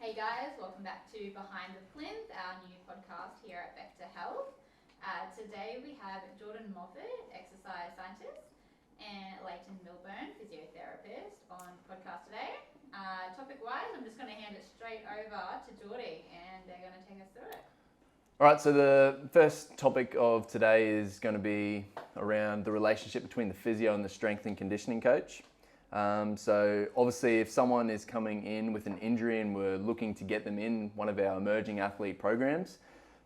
Hey guys, welcome back to Behind the Plinth, our new podcast here at Vector Health. Today we have Jordan Moffitt, exercise scientist, and Leighton Milburn, physiotherapist, on podcast today. Topic-wise, I'm just going to hand it straight over to Geordie, and they're going to take us through it. All right, so the first topic of today is going to be around the relationship between the physio and the strength and conditioning coach. So obviously if someone is coming in with an injury and we're looking to get them in one of our emerging athlete programs,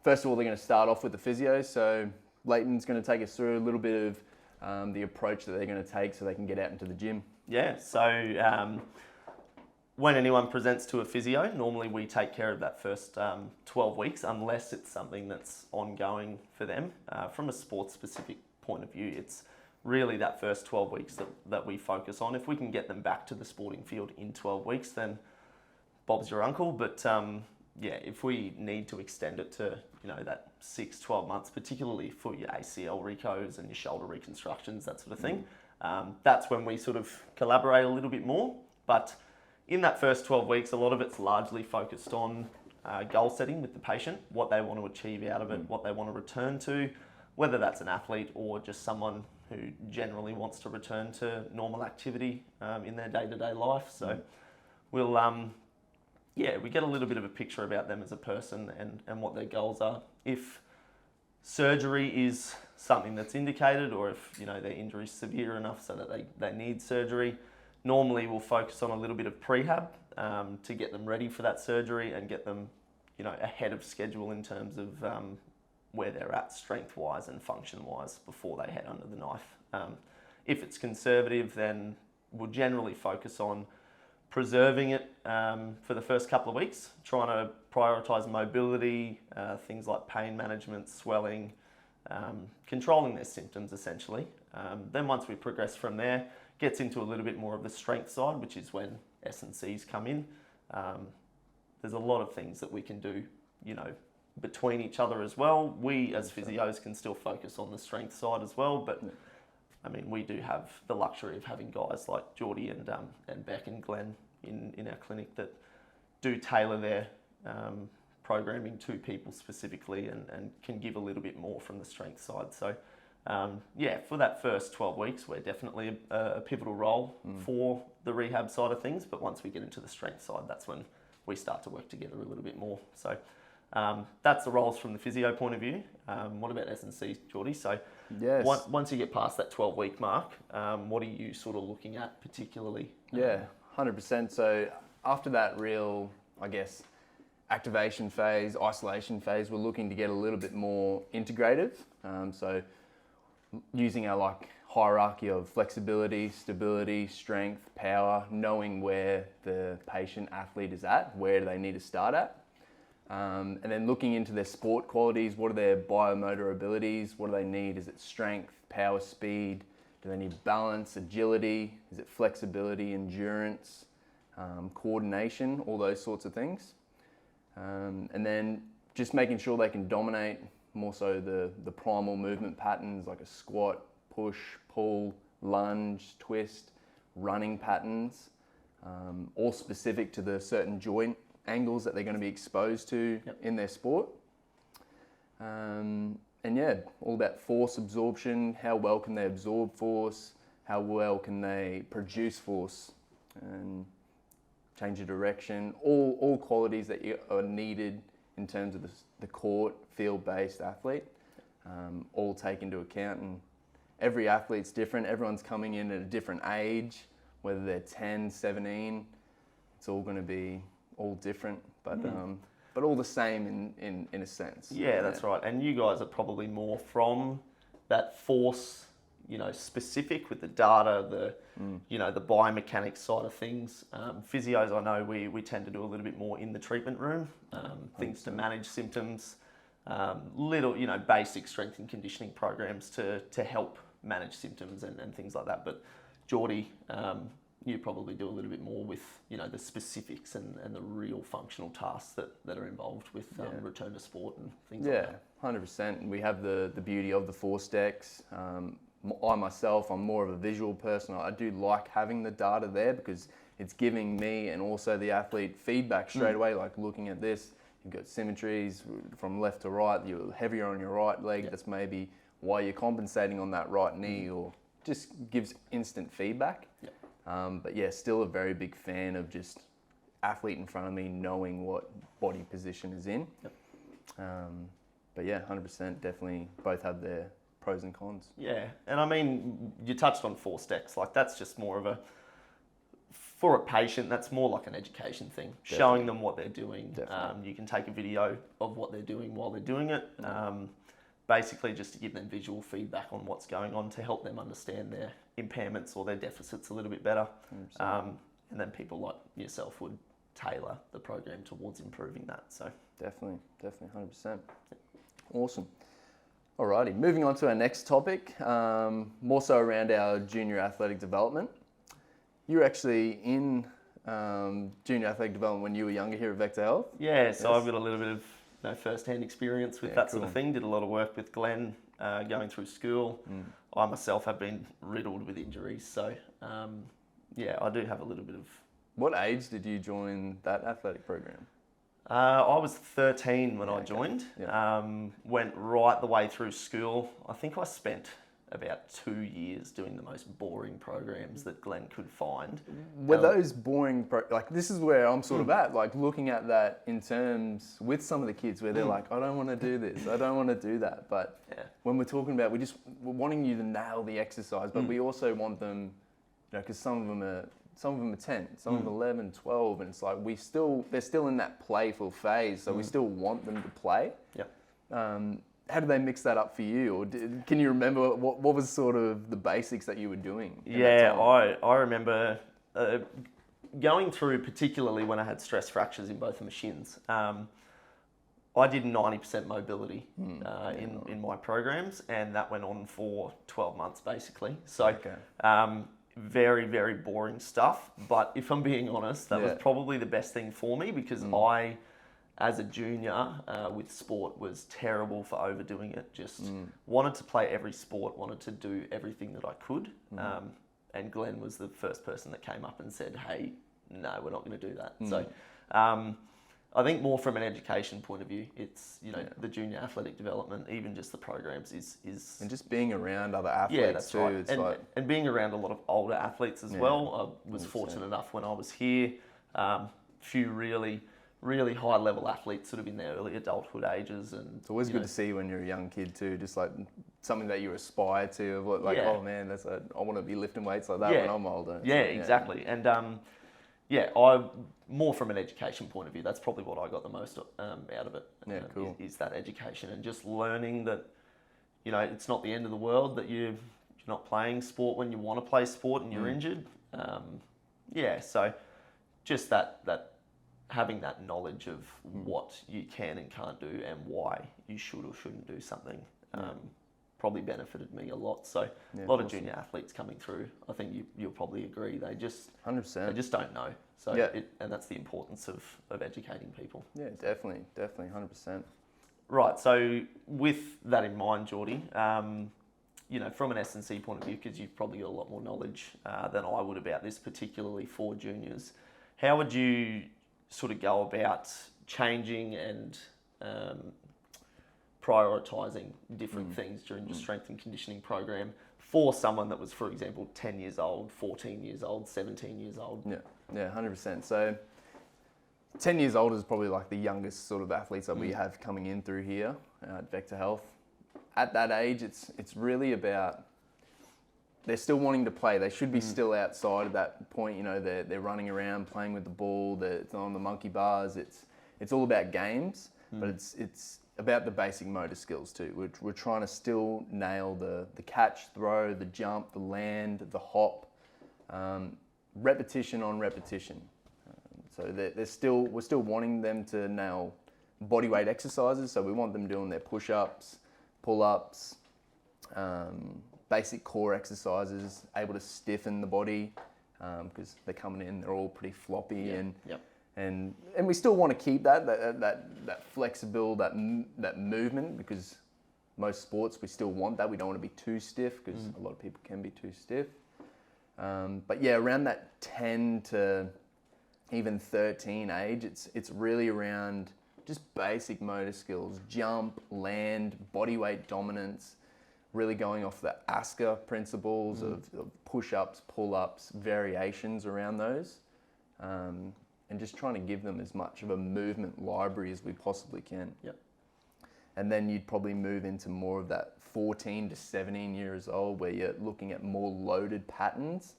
first of all, they're going to start off with the physio. So Leighton's going to take us through a little bit of the approach that they're going to take so they can get out into the gym. Yeah, so when anyone presents to a physio, normally we take care of that first 12 weeks, unless it's something that's ongoing for them. From a sports-specific point of view, it's really that first 12 weeks that we focus on. If we can get them back to the sporting field in 12 weeks, then Bob's your uncle. But yeah, if we need to extend it to, that 6-12 months, particularly for your ACL recos and your shoulder reconstructions, that sort of thing, that's when we sort of collaborate a little bit more. But in that first 12 weeks, a lot of it's largely focused on goal setting with the patient, what they want to achieve out of it, what they want to return to, whether that's an athlete or just someone who generally wants to return to normal activity in their day-to-day life. So we'll, we get a little bit of a picture about them as a person and what their goals are. If surgery is something that's indicated, or if, their injury is severe enough so that they need surgery, normally we'll focus on a little bit of prehab to get them ready for that surgery and get them, ahead of schedule in terms of where they're at strength-wise and function-wise before they head under the knife. If it's conservative, then we'll generally focus on preserving it for the first couple of weeks, trying to prioritise mobility, things like pain management, swelling, controlling their symptoms essentially. Then once we progress from there, gets into a little bit more of the strength side, which is when S&Cs come in. There's a lot of things that we can do, between each other as well. We as physios can still focus on the strength side as well, but I mean, we do have the luxury of having guys like Geordie and Beck and Glenn in our clinic that do tailor their programming to people specifically and can give a little bit more from the strength side. So for that first 12 weeks, we're definitely a pivotal role for the rehab side of things, but once we get into the strength side, that's when we start to work together a little bit more. So that's the roles from the physio point of view. What about S&C, Geordie? So Yes. once you get past that 12-week mark, what are you sort of looking at particularly? Yeah, 100%. So after that real, activation phase, isolation phase, we're looking to get a little bit more integrative. So using our hierarchy of flexibility, stability, strength, power, knowing where the patient athlete is at, where do they need to start at. And then looking into their sport qualities, what are their biomotor abilities, what do they need? Is it strength, power, speed? Do they need balance, agility? Is it flexibility, endurance, coordination, all those sorts of things? And then just making sure they can dominate more so the primal movement patterns like a squat, push, pull, lunge, twist, running patterns, all specific to the certain joint angles that they're going to be exposed to in their sport. All about force absorption, how well can they absorb force, how well can they produce force and change of direction, all qualities that are needed in terms of the court, field-based athlete, all take into account. And every athlete's different, everyone's coming in at a different age, whether they're 10, 17, it's all going to be all different, but all the same in a sense. Yeah, that's right. And you guys are probably more from that force, specific with the data, the biomechanics side of things. Physios, I know we tend to do a little bit more in the treatment room, things to manage symptoms, little, basic strength and conditioning programs to help manage symptoms and things like that. But Geordie, you probably do a little bit more with, the specifics and the real functional tasks that are involved with return to sport and things like that. Yeah, 100%. We have the beauty of the force decks. I myself, I'm more of a visual person. I do like having the data there because it's giving me and also the athlete feedback straight away, like looking at this, you've got symmetries from left to right, you're heavier on your right leg, that's maybe why you're compensating on that right knee, or just gives instant feedback. But yeah, still a very big fan of just athlete in front of me knowing what body position is in. But yeah, 100% definitely both have their pros and cons. Yeah, and I mean, you touched on forced X, like that's just more of a, for a patient, that's more like an education thing, showing them what they're doing. You can take a video of what they're doing while they're doing it, basically just to give them visual feedback on what's going on to help them understand their impairments or their deficits a little bit better. And then people like yourself would tailor the program towards improving that. So definitely 100%. Awesome. Alrighty, moving on to our next topic, more so around our junior athletic development. You were actually in junior athletic development when you were younger here at Vector Health. Yeah, so I've got a little bit of first-hand experience with that sort of thing. Did a lot of work with Glenn going through school. I myself have been riddled with injuries, so yeah, I do have a little bit of... What age did you join that athletic program? I was 13 when I joined. Went right the way through school. I think I spent about 2 years doing the most boring programs that Glenn could find. Were those boring, like this is where I'm sort of at, like looking at that in terms with some of the kids where they're like, I don't want to do this, I don't want to do that. But when we're talking about, we're wanting you to nail the exercise, but we also want them, you know, because some of them are 10, some of them 11, 12, and it's like they're still in that playful phase, so we still want them to play. How did they mix that up for you, or can you remember what was sort of the basics that you were doing? I remember going through, particularly when I had stress fractures in both of my shins. I did 90% mobility in my programs, and that went on for 12 months basically. So very, very boring stuff. But if I'm being honest, that was probably the best thing for me, because I, as a junior with sport, was terrible for overdoing it. Just wanted to play every sport, wanted to do everything that I could. And Glenn was the first person that came up and said, hey, no, we're not going to do that. So I think more from an education point of view, it's, you know, the junior athletic development, even just the programs is... And just being around other athletes too. Right. And being around a lot of older athletes as well. I was fortunate enough when I was here, few really high level athletes sort of in their early adulthood ages. And it's always good to see when you're a young kid too, just like something that you aspire to, of like, oh man, I want to be lifting weights like that when I'm older. Exactly. And I more from an education point of view, that's probably what I got the most out of it. Is that education and just learning that, you know, it's not the end of the world that you're not playing sport when you want to play sport and you're injured. So just that having that knowledge of what you can and can't do and why you should or shouldn't do something probably benefited me a lot. So a lot of junior athletes coming through, I think you'll probably agree, they just 100%. They just don't know. So and that's the importance of educating people. Yeah, definitely 100%. Right, so with that in mind, Geordie, you know, from an S&C point of view, because you've probably got a lot more knowledge than I would about this, particularly for juniors, how would you sort of go about changing and prioritising different things during your strength and conditioning program for someone that was, for example, 10 years old, 14 years old, 17 years old? Yeah, 100%. So 10 years old is probably like the youngest sort of athletes that we have coming in through here at Vector Health. At that age, it's really about, they're still wanting to play. They should be still outside at that point. You know, they're running around, playing with the ball. They're on the monkey bars. It's all about games, but it's about the basic motor skills too. We're trying to still nail the catch, throw, the jump, the land, the hop, repetition on repetition. So we're still wanting them to nail body weight exercises. So we want them doing their push-ups, pull-ups, basic core exercises, able to stiffen the body because they're coming in, they're all pretty floppy and we still want to keep that flexible, that movement, because most sports we still want that. We don't want to be too stiff because a lot of people can be too stiff. But yeah, around that 10 to even 13 age, it's really around just basic motor skills, jump, land, body weight dominance, really going off the ASCA principles of push-ups, pull-ups, variations around those, and just trying to give them as much of a movement library as we possibly can. Yep. And then you'd probably move into more of that 14 to 17 years old where you're looking at more loaded patterns.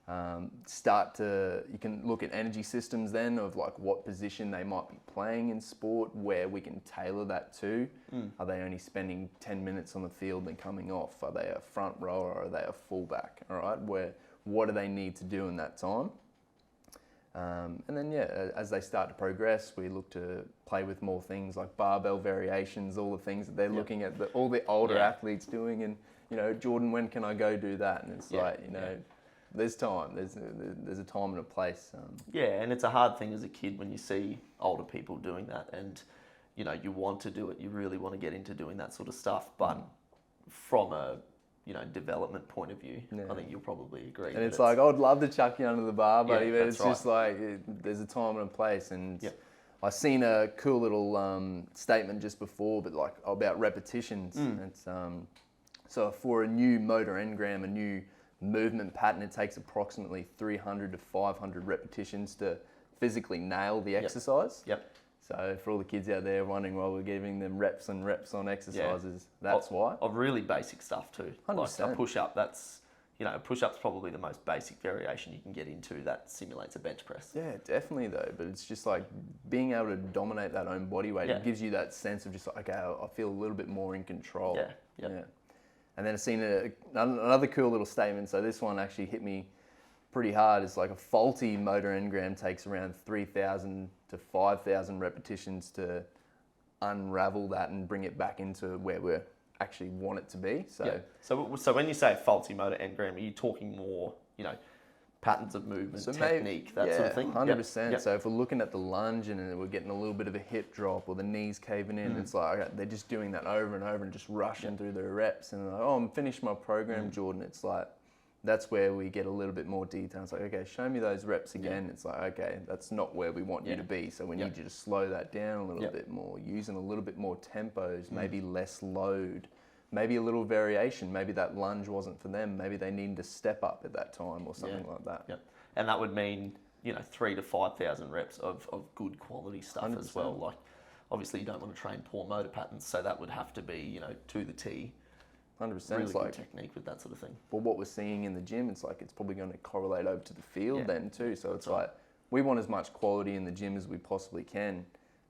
You can look at energy systems then of like what position they might be playing in sport, where we can tailor that to. Are they only spending 10 minutes on the field and coming off? Are they a front rower or are they a fullback? All right, what do they need to do in that time? And then as they start to progress, we look to play with more things like barbell variations, all the things that they're looking at, all the older athletes doing, and Jordan, when can I go do that? And it's there's time. There's a time and a place. And it's a hard thing as a kid when you see older people doing that, and you want to do it. You really want to get into doing that sort of stuff, but from a development point of view, I think you'll probably agree. And it's like, I'd love to chuck you under the bar, buddy, but it's just like there's a time and a place. And I seen a cool little statement just before, but like about repetitions. It's so for a new motor engram, a new movement pattern, it takes approximately 300 to 500 repetitions to physically nail the exercise. So for all the kids out there wondering why we're giving them reps and reps on exercises, that's why. Of really basic stuff too. 100%. Like a push-up, that's, a push-up's probably the most basic variation you can get into that simulates a bench press. Yeah, definitely though. But it's just like being able to dominate that own body weight. It gives you that sense of just like, okay, I feel a little bit more in control. Yeah. And then I've seen another cool little statement. So this one actually hit me pretty hard. It's like a faulty motor engram takes around 3,000 to 5,000 repetitions to unravel that and bring it back into where we actually want it to be. So when you say faulty motor engram, are you talking more, patterns of movement, technique, that sort of thing? 100%. So if we're looking at the lunge and we're getting a little bit of a hip drop or the knees caving in, it's like, okay, they're just doing that over and over and just rushing through their reps. And like, I'm finished my program, Jordan. It's like, that's where we get a little bit more detail. It's like, okay, show me those reps again. It's like, okay, that's not where we want you to be. So we need you to slow that down a little bit more, using a little bit more tempos, maybe less load. Maybe a little variation. Maybe that lunge wasn't for them. Maybe they needed to step up at that time or something like that. And that would mean, 3,000 to 5,000 reps of good quality stuff 100%. As well. Like, obviously you don't want to train poor motor patterns, so that would have to be, to the T. 100%. Really it's good like technique with that sort of thing. But what we're seeing in the gym, it's like it's probably going to correlate over to the field then too. So it's like we want as much quality in the gym as we possibly can.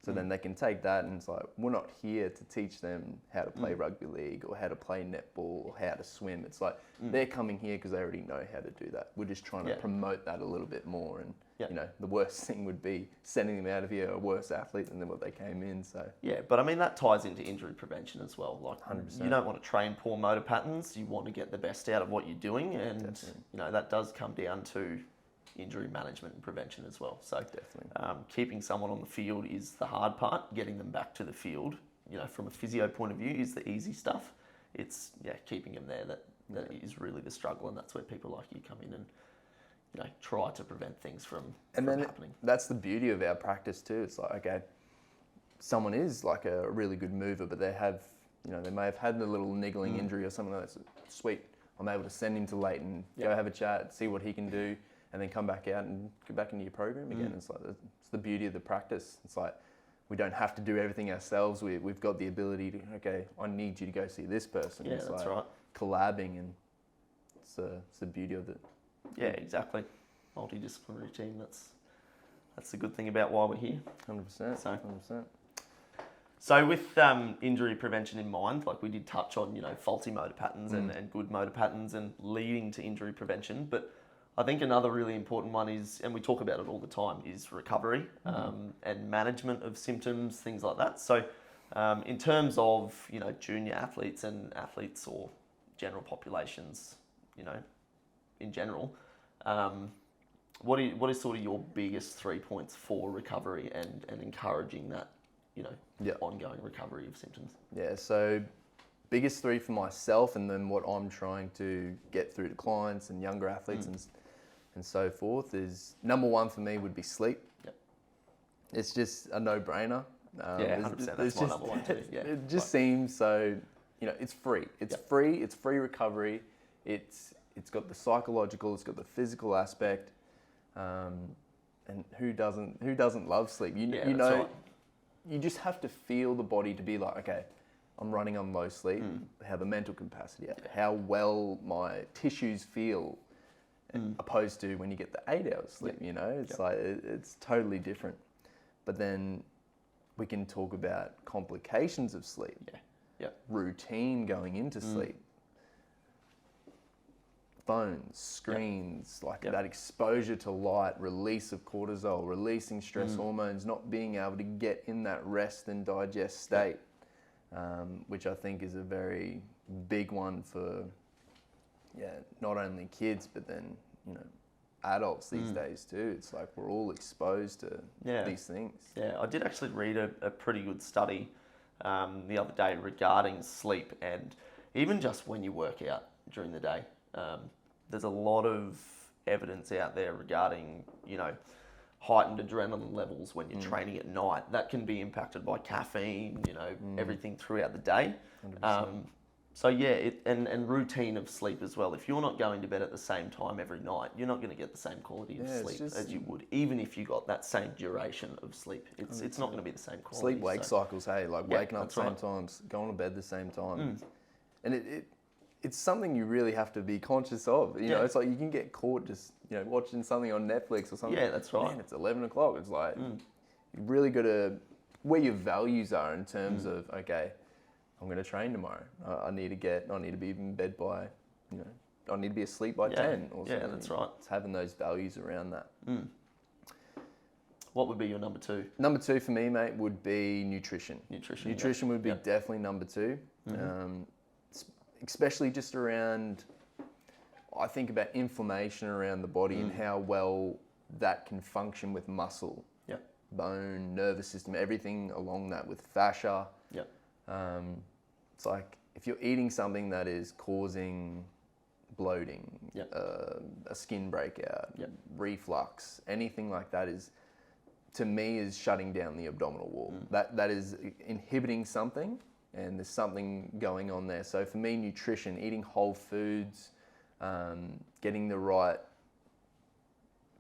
So then they can take that and it's like, we're not here to teach them how to play rugby league or how to play netball or how to swim. It's like they're coming here because they already know how to do that. We're just trying to promote that a little bit more. And, the worst thing would be sending them out of here a worse athlete than what they came in. So but I mean, that ties into injury prevention as well. Like 100%. You don't want to train poor motor patterns. You want to get the best out of what you're doing. And, that does come down to injury management and prevention as well. So definitely, keeping someone on the field is the hard part. Getting them back to the field, from a physio point of view, is the easy stuff. It's keeping them there that is really the struggle, and that's where people like you come in and try to prevent things from happening. That's the beauty of our practice too. It's like, okay, someone is like a really good mover, but they have they may have had a little niggling injury or something like that. Sweet, I'm able to send him to Leighton, go have a chat, see what he can do. And then come back out and get back into your program again. It's like it's the beauty of the practice. It's like we don't have to do everything ourselves. We've got the ability to, okay, I need you to go see this person. Yeah, it's that's like right. Collabing, and it's the beauty of it. Yeah, exactly. Multidisciplinary team. That's the good thing about why we're here. 100%. 100%. So with injury prevention in mind, like we did touch on, faulty motor patterns and good motor patterns and leading to injury prevention, but I think another really important one is, and we talk about it all the time, is recovery and management of symptoms, things like that. So in terms of, junior athletes and athletes or general populations, in general, what is sort of your biggest 3 points for recovery and encouraging that, ongoing recovery of symptoms? Yeah, so biggest three for myself, and then what I'm trying to get through to clients and younger athletes and so forth is, number one for me would be sleep. Yep. It's just a no-brainer. Yeah, 100%. That's my number one too. Yeah. It just seems so, it's free. It's free. It's free recovery. It's got the psychological. It's got the physical aspect. And who doesn't love sleep? Right. You just have to feel the body to be like, okay, I'm running on low sleep. How the mental capacity, how well my tissues feel, opposed to when you get the 8 hours sleep. It's like it's totally different. But then we can talk about complications of sleep. Routine going into sleep. Phones, screens, that exposure to light, release of cortisol, releasing stress hormones, not being able to get in that rest and digest state, which I think is a very big one for, not only kids, but then, adults these days too. It's like we're all exposed to these things. Yeah, I did actually read a pretty good study the other day regarding sleep, and even just when you work out during the day. There's a lot of evidence out there regarding, heightened adrenaline levels when you're training at night. That can be impacted by caffeine, everything throughout the day. And routine of sleep as well. If you're not going to bed at the same time every night, you're not going to get the same quality of sleep as you would, even if you got that same duration of sleep. It's not going to be the same quality. Sleep-wake cycles, waking up at the same times, going to bed the same time. And it's something you really have to be conscious of. It's like you can get caught just, watching something on Netflix or something. Yeah, that's right. Man, it's 11 o'clock. It's like, you really got to, where your values are in terms of, okay, I'm going to train tomorrow. I need to be in bed by, I need to be asleep by 10 or something. Yeah, that's right. It's having those values around that. What would be your number two? Number two for me, mate, would be nutrition. Nutrition would be definitely number two. Especially just around, I think about inflammation around the body and how well that can function with muscle, bone, nervous system, everything along that with fascia. It's like if you're eating something that is causing bloating, a skin breakout, reflux, anything like that is, to me, is shutting down the abdominal wall. That is inhibiting something. And there's something going on there. So for me, nutrition, eating whole foods, getting the right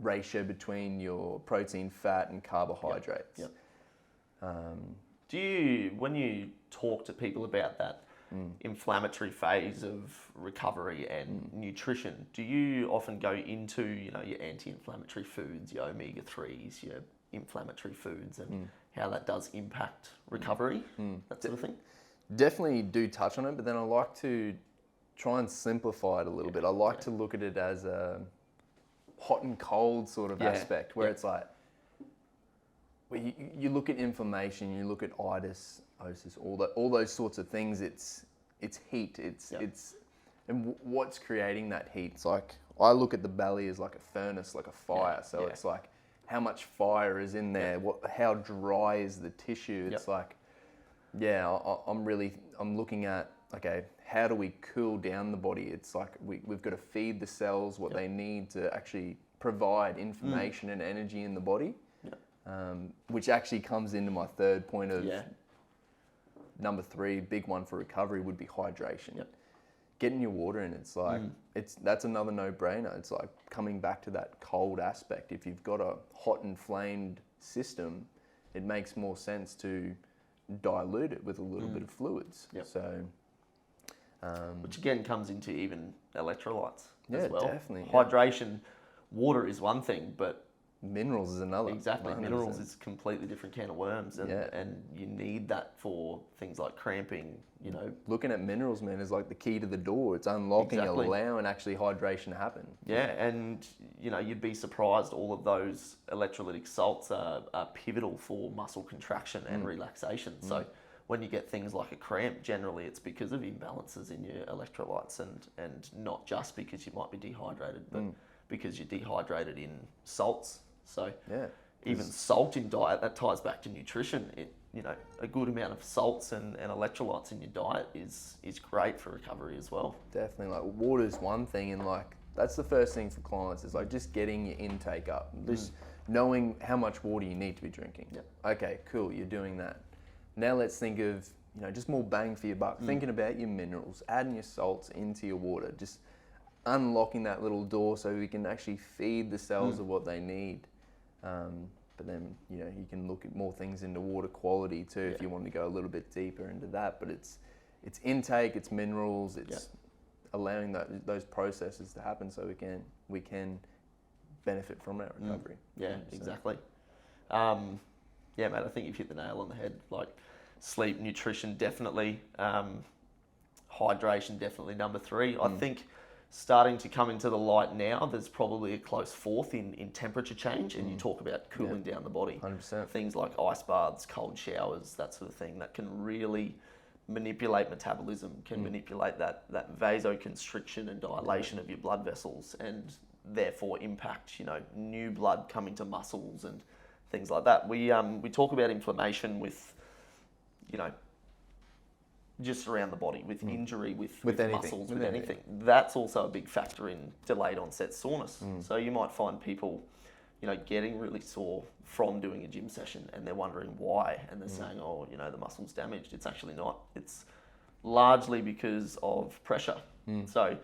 ratio between your protein, fat, and carbohydrates. When you talk to people about that inflammatory phase of recovery and nutrition, do you often go into, your anti-inflammatory foods, your omega-3s, your inflammatory foods, and how that does impact recovery, that sort of thing? Definitely do touch on it, but then I like to try and simplify it a little bit. I like to look at it as a hot and cold sort of aspect, where it's like, where you look at inflammation, you look at itis, osis, all those sorts of things. It's heat. And what's creating that heat? It's like, I look at the belly as like a furnace, like a fire. It's like, how much fire is in there? How dry is the tissue? It's like, I'm looking at, okay, how do we cool down the body? It's like we've got to feed the cells what they need to actually provide information and energy in the body, which actually comes into my third point of number three, big one for recovery would be hydration. Getting your water in, it's like, that's another no-brainer. It's like coming back to that cold aspect. If you've got a hot inflamed system, it makes more sense to dilute it with a little bit of fluids. So, which again comes into even electrolytes as well. Definitely. Hydration, water is one thing, but minerals is another. Exactly. 100%. Minerals is a completely different can of worms, and you need that for things like cramping, Looking at minerals, man, is like the key to the door. It's unlocking, allowing actually hydration to happen. Yeah, and you'd be surprised, all of those electrolytic salts are pivotal for muscle contraction and relaxation. So when you get things like a cramp, generally it's because of imbalances in your electrolytes, and not just because you might be dehydrated, but because you're dehydrated in salts. So even salt in diet, that ties back to nutrition. A good amount of salts and electrolytes in your diet is great for recovery as well. Definitely, like water's one thing, and like that's the first thing for clients is like just getting your intake up, just knowing how much water you need to be drinking. Yep. Okay, cool, you're doing that. Now let's think of just more bang for your buck. Thinking about your minerals, adding your salts into your water, just unlocking that little door so we can actually feed the cells of what they need. But then, you can look at more things into water quality too if you want to go a little bit deeper into that. But it's intake, it's minerals, it's allowing those processes to happen so we can benefit from our recovery. Yeah, exactly. Yeah, mate, I think you've hit the nail on the head. Like sleep, nutrition, definitely. Hydration, definitely number 3. I think starting to come into the light now, there's probably a close fourth in temperature change, and you talk about cooling down the body. 100%. Things like ice baths, cold showers, that sort of thing, that can really manipulate metabolism, can manipulate that vasoconstriction and dilation of your blood vessels, and therefore impact, new blood coming to muscles and things like that. We talk about inflammation with, just around the body, with injury, with anything, muscles, with anything. That's also a big factor in delayed onset soreness. So you might find people, getting really sore from doing a gym session, and they're wondering why, and they're saying, oh, the muscle's damaged. It's actually not. It's largely because of pressure. So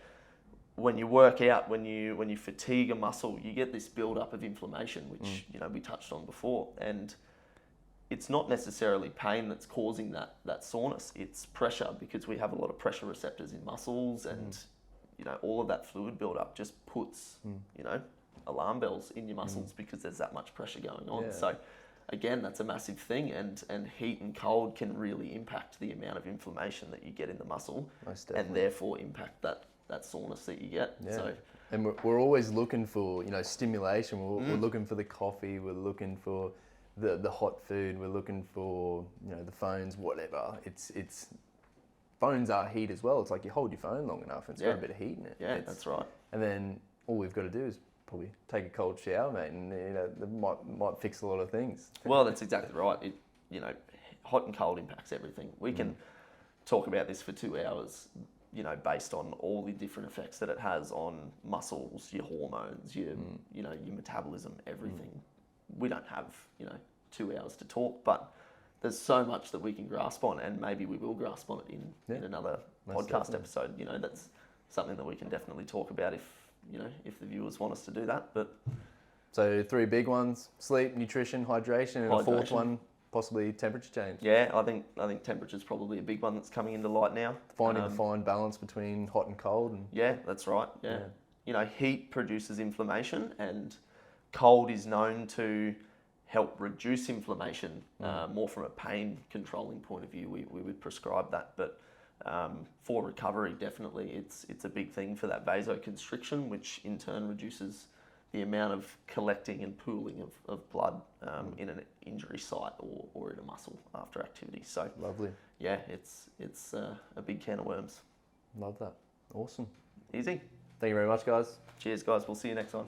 when you work out, when you fatigue a muscle, you get this build-up of inflammation, which we touched on before, and it's not necessarily pain that's causing that soreness. It's pressure, because we have a lot of pressure receptors in muscles, and all of that fluid build-up just puts alarm bells in your muscles because there's that much pressure going on. So again, that's a massive thing, and heat and cold can really impact the amount of inflammation that you get in the muscle, and therefore impact that soreness that you get. So, and we're always looking for stimulation. We're looking for the coffee. We're looking for the hot food. We're looking for the phones, whatever. It's phones are heat as well. It's like you hold your phone long enough, and it's got a bit of heat in it. Yeah, that's right. And then all we've got to do is probably take a cold shower, mate, and that might fix a lot of things. Well, that's exactly right. Hot and cold impacts everything. We can talk about this for 2 hours, based on all the different effects that it has on muscles, your hormones, your metabolism, everything. We don't have 2 hours to talk, but there's so much that we can grasp on, and maybe we will grasp on it in another podcast episode. That's something that we can definitely talk about if the viewers want us to do that. But so 3 big ones: sleep, nutrition, hydration, and a 4th one, possibly temperature change. Yeah, I think temperature is probably a big one that's coming into light now. Finding the fine balance between hot and cold. And yeah, that's right. Yeah. Heat produces inflammation, and cold is known to help reduce inflammation. More from a pain controlling point of view, we would prescribe that. But for recovery, definitely, it's a big thing for that vasoconstriction, which in turn reduces the amount of collecting and pooling of blood in an injury site or in a muscle after activity. So lovely. Yeah, it's a big can of worms. Love that. Awesome. Easy. Thank you very much, guys. Cheers, guys. We'll see you next time.